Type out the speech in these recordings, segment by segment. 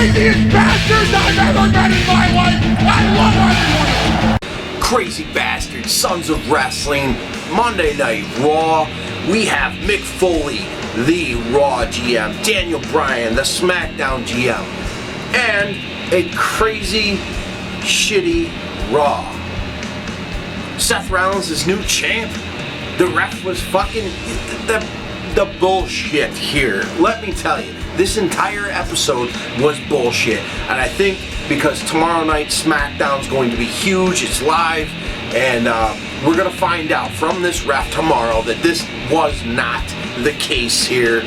craziest bastards I've ever met in my life. I love everyone. Crazy bastards, sons of wrestling. Monday Night Raw. We have Mick Foley, the Raw GM, Daniel Bryan, the SmackDown GM, and a crazy, shitty Raw. Seth Rollins is new champ. The ref was fucking the bullshit here. Let me tell you, this entire episode was bullshit, and I think because tomorrow night SmackDown's going to be huge. It's live, and we're gonna find out from this ref tomorrow that this was not the case here.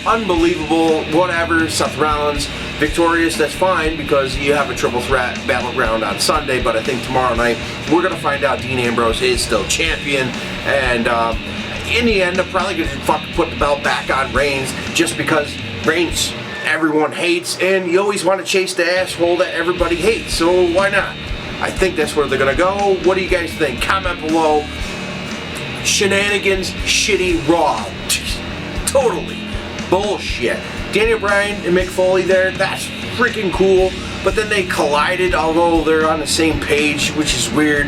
Unbelievable. Whatever. Seth Rollins victorious, that's fine, because you have a triple threat battleground on Sunday, but I think tomorrow night we're going to find out Dean Ambrose is still champion, and in the end I'm probably going to fucking put the belt back on Reigns, just because Reigns everyone hates, and you always want to chase the asshole that everybody hates, so why not? I think that's where they're going to go. What do you guys think? Comment below. Shenanigans, shitty Raw. Totally bullshit. Daniel Bryan and Mick Foley there, that's freaking cool, but then they collided, although they're on the same page, which is weird.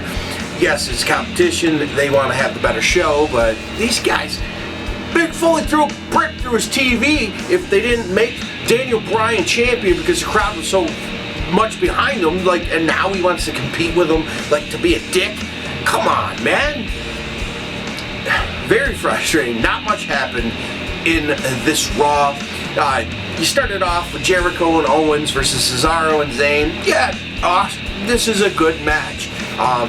Yes, it's competition, they want to have the better show, but these guys, Mick Foley threw a brick through his TV if they didn't make Daniel Bryan champion, because the crowd was so much behind him, like, and now he wants to compete with him, like, to be a dick. Come on, man. Very frustrating. Not much happened in this Raw. You started off with Jericho and Owens versus Cesaro and Zayn. Yeah, this is a good match.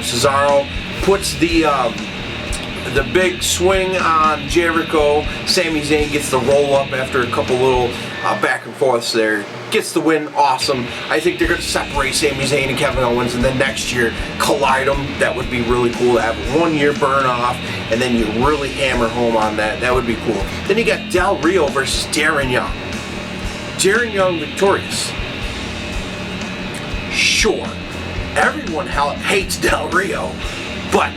Cesaro puts the big swing on Jericho. Sami Zayn gets the roll up after a couple little back and forths there. Gets the win. Awesome. I think they're going to separate Sami Zayn and Kevin Owens, and then next year collide them. That would be really cool to have a 1 year burn off, and then you really hammer home on that. That would be cool. Then you got Del Rio versus Darren Young. Darren Young victorious. Sure, everyone hates Del Rio, but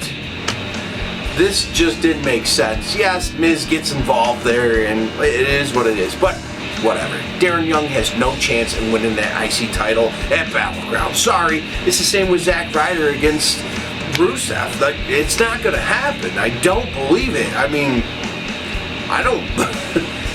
this just didn't make sense. Yes, Miz gets involved there, and it is what it is, but whatever. Darren Young has no chance in winning that IC title at Battleground. Sorry, it's the same with Zack Ryder against Rusev. Like, it's not going to happen. I don't believe it. I mean, I don't.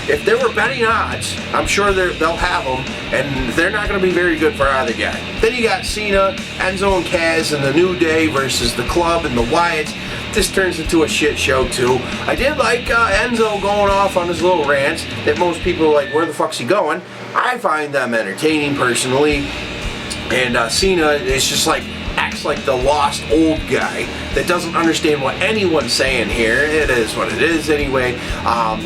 If there were betting odds, I'm sure they'll have them, and they're not going to be very good for either guy. Then you got Cena, Enzo and Kaz, and the New Day versus the Club and the Wyatts. This turns into a shit show too. I did like Enzo going off on his little rants that most people are like, where the fuck's he going? I find them entertaining personally. And Cena is just like, acts like the lost old guy that doesn't understand what anyone's saying here. It is what it is anyway.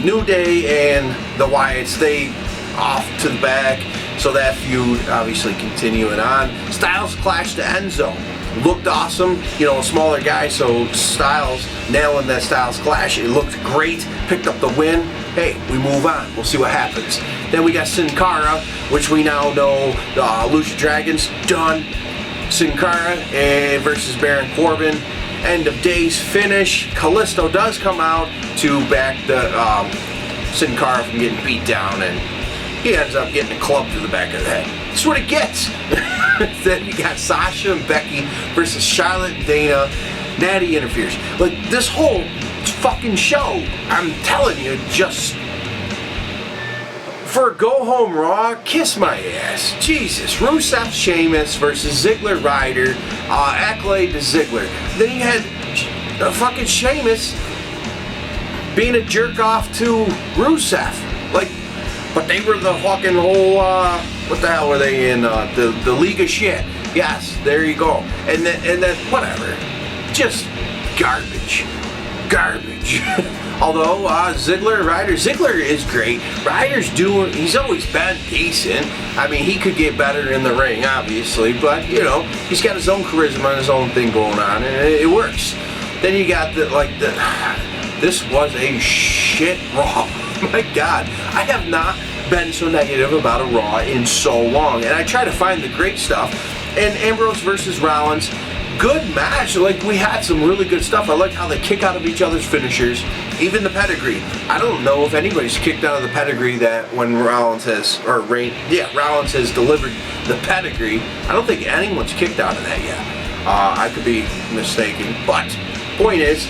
New Day and the Wyatts, they off to the back. So that feud obviously continuing on. Styles clash to Enzo. Looked awesome, you know, a smaller guy, so Styles nailing that Styles clash. It looked great, picked up the win. Hey, we move on. We'll see what happens. Then we got Sin Cara, which we now know Lucha Dragons done. Sin Cara versus Baron Corbin. End of days finish. Kalisto does come out to back the Sin Cara from getting beat down, and he ends up getting a club to the back of the head. That's what it gets. Then you got Sasha and Becky versus Charlotte and Dana. Natty interferes. Like, this whole fucking show, I'm telling you, just for Go Home Raw, kiss my ass. Jesus. Rusev Sheamus versus Ziggler Ryder. Accolade to Ziggler. Then you had fucking Sheamus being a jerk off to Rusev. Like, but they were the fucking whole, what the hell were they in? The League of Shit. Yes, there you go. And then whatever. Just garbage. Garbage. Although, Ziggler is great. He's always been decent. I mean, he could get better in the ring, obviously, but, you know, he's got his own charisma and his own thing going on, and it works. Then you got this was a shit Raw. My God, I have not been so negative about a Raw in so long, and I try to find the great stuff. And Ambrose versus Rollins, good match. Like, we had some really good stuff. I like how they kick out of each other's finishers, even the pedigree. I don't know if anybody's kicked out of the pedigree that when Rollins has, Rollins has delivered the pedigree. I don't think anyone's kicked out of that yet. I could be mistaken, but point is,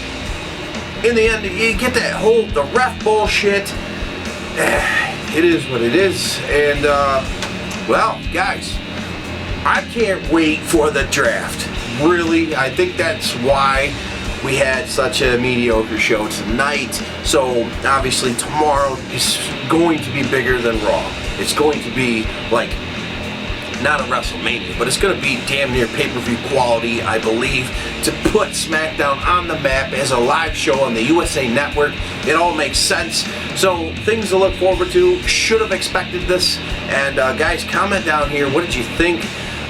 in the end, you get that whole, the ref bullshit. It is what it is, and well, guys, I can't wait for the draft. Really, I think that's why we had such a mediocre show tonight. So obviously tomorrow is going to be bigger than Raw. It's going to be like, not a WrestleMania, but it's going to be damn near pay-per-view quality, I believe, to put SmackDown on the map as a live show on the USA Network. It all makes sense. So things to look forward to. Should have expected this. And guys, comment down here, what did you think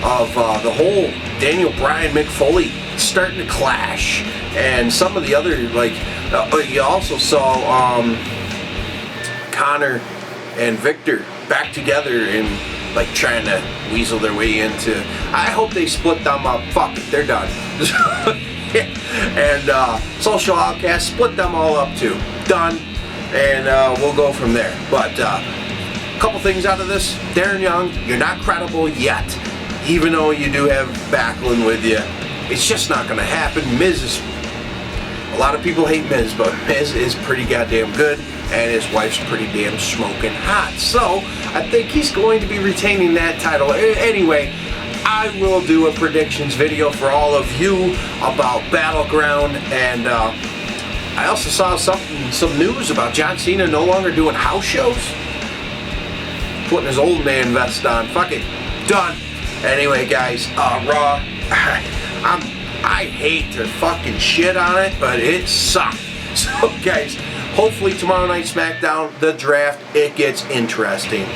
of the whole Daniel Bryan Mick Foley starting to clash, and some of the other, like, you also saw Connor and Victor back together and like trying to weasel their way into. I hope they split them up. Fuck it, they're done. And Social Outcast, split them all up too. Done. And we'll go from there. But a couple things out of this. Darren Young, you're not credible yet. Even though you do have Backlund with you, it's just not going to happen. Miz is, a lot of people hate Miz, but Miz is pretty goddamn good, and his wife's pretty damn smoking hot. So I think he's going to be retaining that title. Anyway, I will do a predictions video for all of you about Battleground, and I also saw some news about John Cena no longer doing house shows. Putting his old man vest on. Fuck it. Done. Anyway, guys, Raw, I hate to fucking shit on it, but it sucked. So, guys, hopefully tomorrow night SmackDown, the draft, it gets interesting.